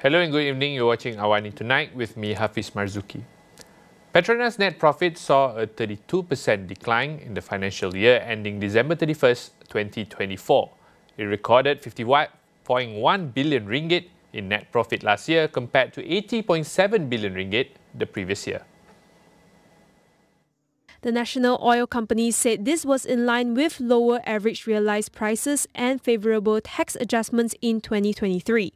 Hello and good evening. You're watching AWANI Tonight with me, Hafiz Marzukhi. Petronas net profit saw a 32% decline in the financial year ending December 31st, 2024. It recorded 51.1 billion ringgit in net profit last year compared to 80.7 billion ringgit the previous year. The national oil company said this was in line with lower average realized prices and favorable tax adjustments in 2023.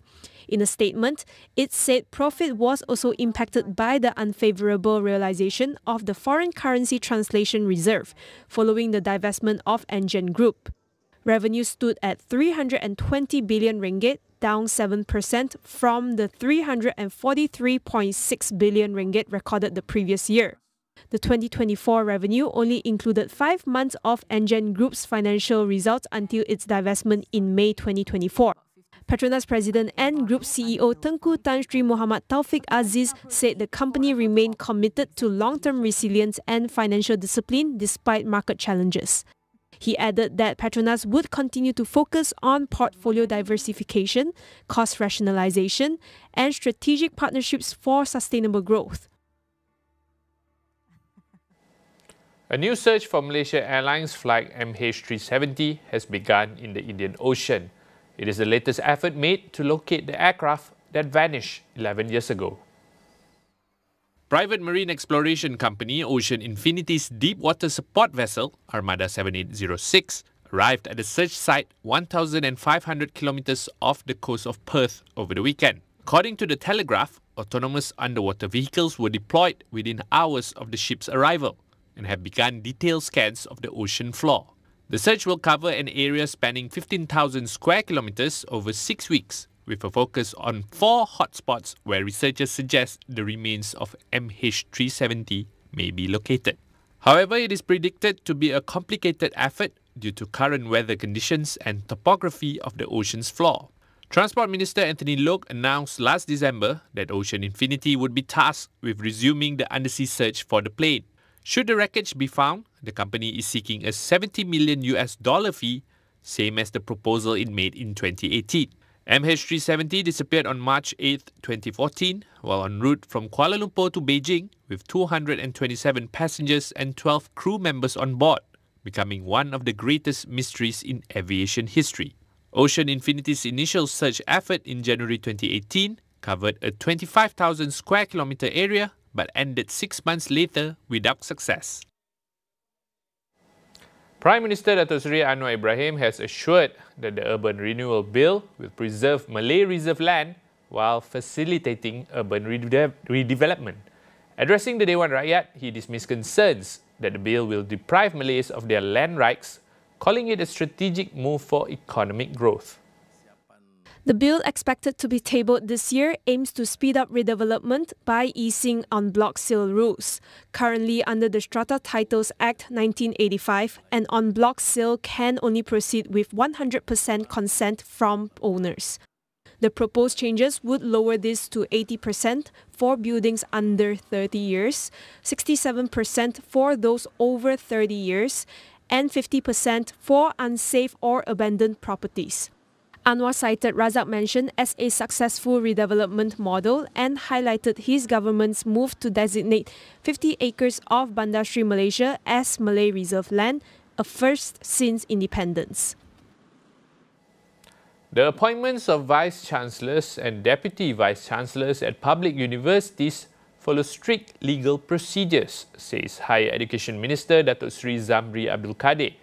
In a statement, it said profit was also impacted by the unfavorable realization of the foreign currency translation reserve following the divestment of Engen Group. Revenue stood at 320 billion ringgit, down 7% from the 343.6 billion ringgit recorded the previous year. The 2024 revenue only included 5 months of Engen Group's financial results until its divestment in May 2024. Petronas President and Group CEO Tengku Tan Sri Muhammad Taufik Aziz said the company remained committed to long-term resilience and financial discipline despite market challenges. He added that Petronas would continue to focus on portfolio diversification, cost rationalization, and strategic partnerships for sustainable growth. A new search for Malaysia Airlines flight MH370 has begun in the Indian Ocean. It is the latest effort made to locate the aircraft that vanished 11 years ago. Private marine exploration company Ocean Infinity's deep-water support vessel, Armada 7806, arrived at the search site 1,500 kilometers off the coast of Perth over the weekend. According to the Telegraph, autonomous underwater vehicles were deployed within hours of the ship's arrival and have begun detailed scans of the ocean floor. The search will cover an area spanning 15,000 square kilometers over 6 weeks, with a focus on 4 hotspots where researchers suggest the remains of MH370 may be located. However, it is predicted to be a complicated effort due to current weather conditions and topography of the ocean's floor. Transport Minister Anthony Loke announced last December that Ocean Infinity would be tasked with resuming the undersea search for the plane. Should the wreckage be found, the company is seeking a $70 million fee, same as the proposal it made in 2018. MH370 disappeared on March 8, 2014, while en route from Kuala Lumpur to Beijing with 227 passengers and 12 crew members on board, becoming one of the greatest mysteries in aviation history. Ocean Infinity's initial search effort in January 2018 covered a 25,000 square kilometer area but ended 6 months later without success. Prime Minister Datuk Seri Anwar Ibrahim has assured that the Urban Renewal Bill will preserve Malay reserve land while facilitating urban redevelopment. Addressing the Dewan Rakyat, he dismissed concerns that the bill will deprive Malays of their land rights, calling it a strategic move for economic growth. The bill, expected to be tabled this year, aims to speed up redevelopment by easing en bloc sale rules. Currently, under the Strata Titles Act 1985, an en bloc sale can only proceed with 100% consent from owners. The proposed changes would lower this to 80% for buildings under 30 years, 67% for those over 30 years, and 50% for unsafe or abandoned properties. Anwar cited Razak Mansion as a successful redevelopment model and highlighted his government's move to designate 50 acres of Bandar Seri Malaysia as Malay reserve land, a first since independence. The appointments of Vice-Chancellors and Deputy Vice-Chancellors at public universities follow strict legal procedures, says Higher Education Minister Datuk Seri Zamri Abdul Kadir.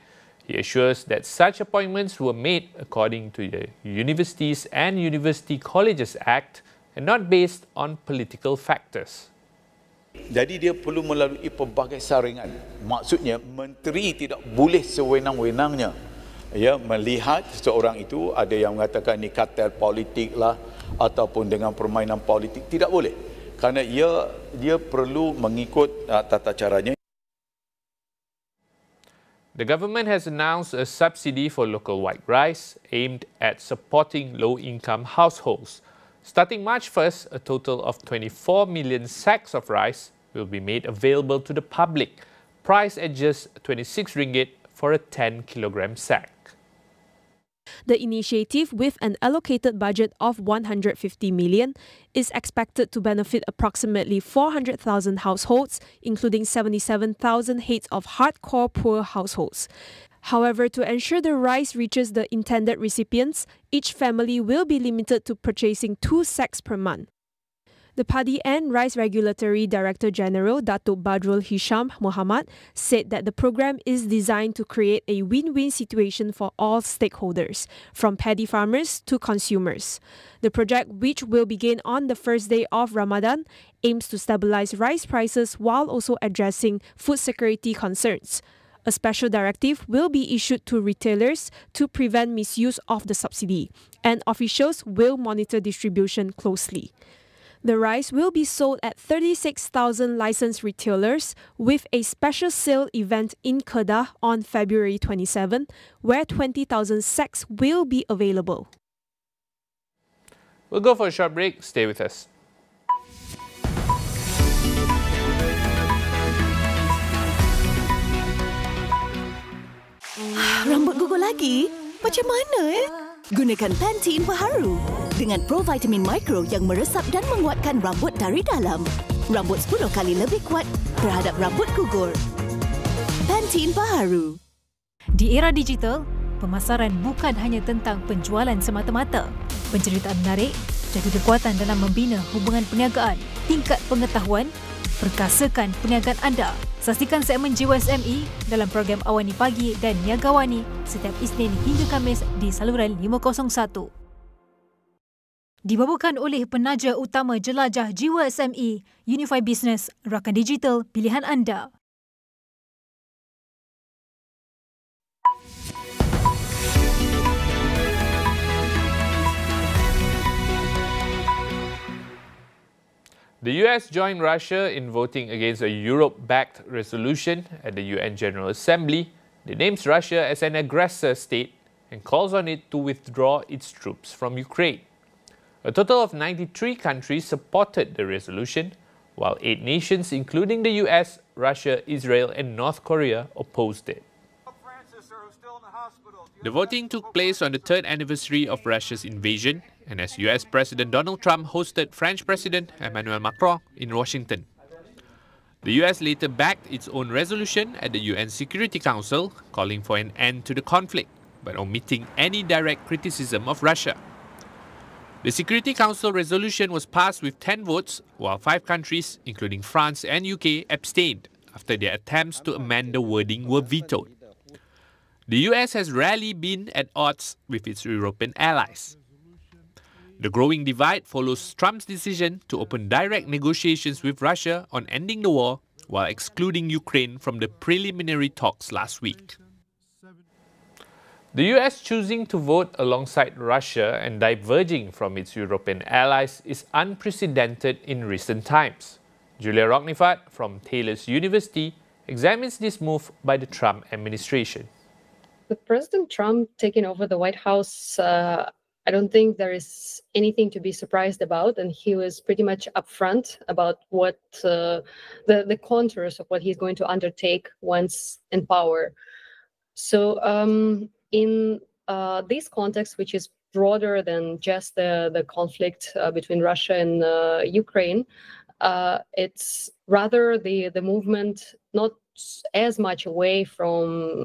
He assures that such appointments were made according to the Universities and University Colleges Act and not based on political factors. Jadi dia perlu melalui pelbagai saringan. Maksudnya menteri tidak boleh sewenang-wenangnya melihat seseorang itu, ada yang mengatakan ini kartel politik lah ataupun dengan permainan politik, tidak boleh. Kerana dia perlu mengikut tata caranya. The government has announced a subsidy for local white rice aimed at supporting low-income households. Starting March 1st, a total of 24 million sacks of rice will be made available to the public, priced at just 26 ringgit for a 10-kilogram sack. The initiative, with an allocated budget of 150 million, is expected to benefit approximately 400,000 households, including 77,000 heads of hardcore poor households. However, to ensure the rice reaches the intended recipients, each family will be limited to purchasing 2 sacks per month. The Padi and Rice Regulatory Director General Datuk Badrul Hisham Muhammad said that the program is designed to create a win-win situation for all stakeholders, from paddy farmers to consumers. The project, which will begin on the first day of Ramadan, aims to stabilize rice prices while also addressing food security concerns. A special directive will be issued to retailers to prevent misuse of the subsidy, and officials will monitor distribution closely. The rice will be sold at 36,000 licensed retailers with a special sale event in Kedah on February 27, where 20,000 sacks will be available. We'll go for a short break. Stay with us. Rambut gugur lagi? Macam mana Gunakan Pantene Baharu dengan provitamin mikro yang meresap dan menguatkan rambut dari dalam. Rambut 10 kali lebih kuat terhadap rambut gugur. Pantene Baharu. Di era digital, pemasaran bukan hanya tentang penjualan semata-mata. Penceritaan menarik, jadi kekuatan dalam membina hubungan perniagaan, tingkat pengetahuan, perkasakan perniagaan anda. Saksikan segmen JWSME dalam program Awani Pagi dan Niaga Awani setiap Isnin hingga Khamis di saluran 501. Dibawakan oleh penaja utama jelajah JWSME, Unify Business, rakan digital pilihan anda. The US joined Russia in voting against a Europe-backed resolution at the UN General Assembly that names Russia as an aggressor state and calls on it to withdraw its troops from Ukraine. A total of 93 countries supported the resolution, while 8 nations, including the US, Russia, Israel, and North Korea, opposed it. The voting took place on the 3rd anniversary of Russia's invasion, and as US President Donald Trump hosted French President Emmanuel Macron in Washington. The US later backed its own resolution at the UN Security Council, calling for an end to the conflict, but omitting any direct criticism of Russia. The Security Council resolution was passed with 10 votes, while 5 countries, including France and UK, abstained after their attempts to amend the wording were vetoed. The US has rarely been at odds with its European allies. The growing divide follows Trump's decision to open direct negotiations with Russia on ending the war, while excluding Ukraine from the preliminary talks last week. The US choosing to vote alongside Russia and diverging from its European allies is unprecedented in recent times. Julia Rocknifat from Taylor's University examines this move by the Trump administration. With President Trump taking over the White House, I don't think there is anything to be surprised about, and he was pretty much upfront about what the contours of what he's going to undertake once in power. So in this context, which is broader than just the conflict between Russia and Ukraine, it's rather the movement not as much away from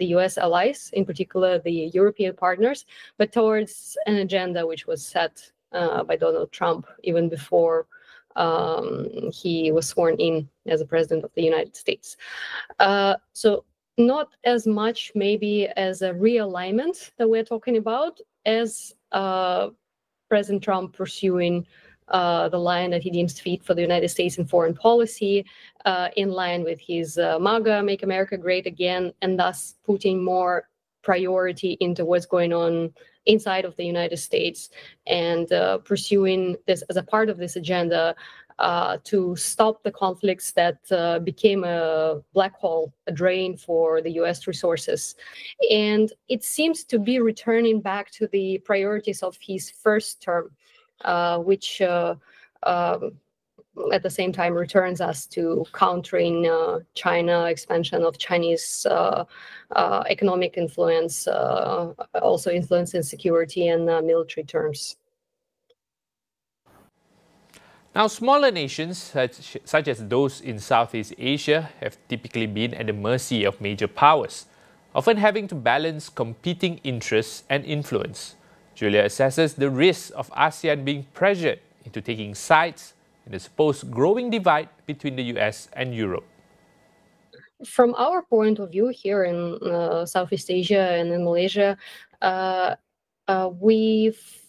the US allies, in particular the European partners, but towards an agenda which was set by Donald Trump even before he was sworn in as the president of the United States. So not as much maybe as a realignment that we're talking about as President Trump pursuing the line that he deems fit for the United States in foreign policy, in line with his MAGA, Make America Great Again, and thus putting more priority into what's going on inside of the United States and pursuing this as a part of this agenda to stop the conflicts that became a black hole, a drain for the US resources. And it seems to be returning back to the priorities of his first term, which at the same time returns us to countering China, expansion of Chinese economic influence, also influence in security and military terms. Now, smaller nations, such as those in Southeast Asia, have typically been at the mercy of major powers, often having to balance competing interests and influence. Julia assesses the risks of ASEAN being pressured into taking sides in the supposed growing divide between the US and Europe. From our point of view here in Southeast Asia and in Malaysia, we've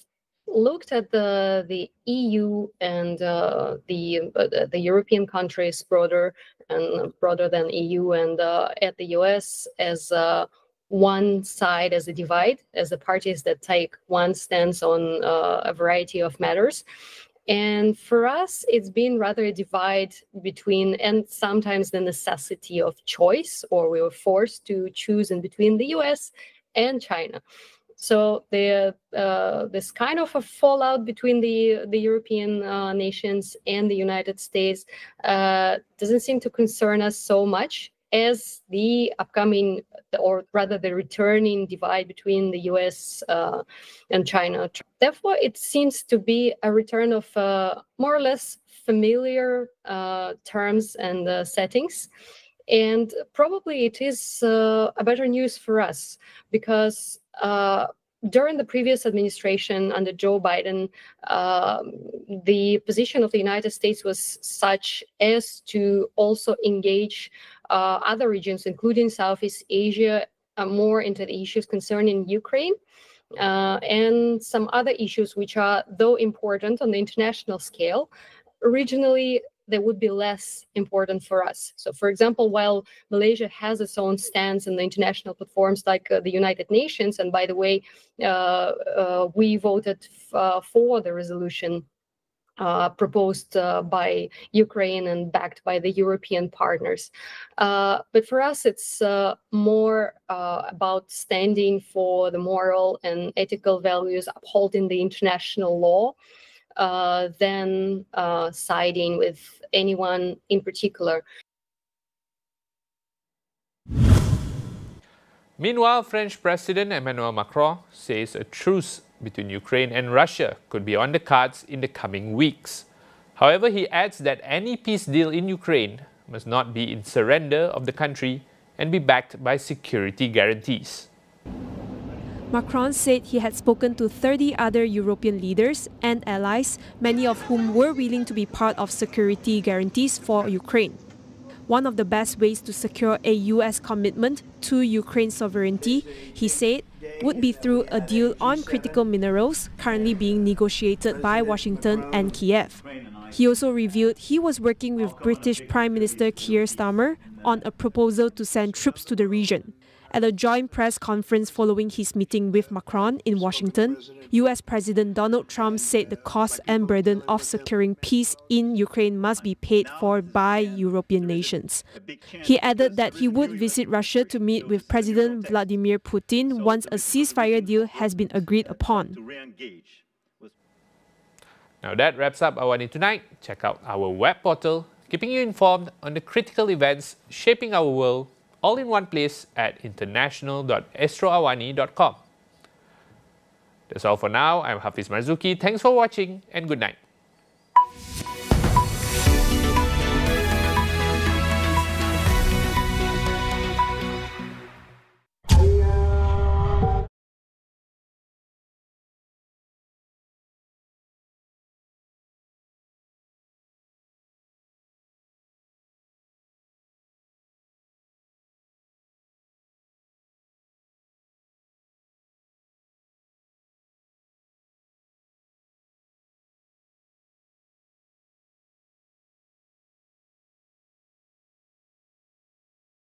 looked at the EU and the European countries broader than EU, and at the US as one side, as a divide, as the parties that take one stance on a variety of matters. And for us, it's been rather a divide between, and sometimes the necessity of choice, or we were forced to choose in between the US and China. So this kind of a fallout between the European nations and the United States doesn't seem to concern us so much as the upcoming, or rather the returning divide between the US and China. Therefore, it seems to be a return of more or less familiar terms and settings. And probably it is a better news for us, because during the previous administration under Joe Biden, the position of the United States was such as to also engage other regions, including Southeast Asia, more into the issues concerning Ukraine and some other issues which are, though important on the international scale, regionally they would be less important for us. So, for example, while Malaysia has its own stance in the international platforms like the United Nations, and by the way, we voted for the resolution proposed by Ukraine and backed by the European partners. But for us, it's more about standing for the moral and ethical values, upholding the international law, than siding with anyone in particular. Meanwhile, French President Emmanuel Macron says a truce between Ukraine and Russia could be on the cards in the coming weeks. However, he adds that any peace deal in Ukraine must not be in surrender of the country and be backed by security guarantees. Macron said he had spoken to 30 other European leaders and allies, many of whom were willing to be part of security guarantees for Ukraine. One of the best ways to secure a US commitment to Ukraine's sovereignty, he said, would be through a deal on critical minerals currently being negotiated by Washington and Kiev. He also revealed he was working with British Prime Minister Keir Starmer on a proposal to send troops to the region. At a joint press conference following his meeting with Macron in Washington, US President Donald Trump said the cost and burden of securing peace in Ukraine must be paid for by European nations. He added that he would visit Russia to meet with President Vladimir Putin once a ceasefire deal has been agreed upon. Now that wraps up AWANI Tonight. Check out our web portal, keeping you informed on the critical events shaping our world, all in one place at international.astroawani.com. That's all for now. I'm Hafiz Marzukhi. Thanks for watching and good night.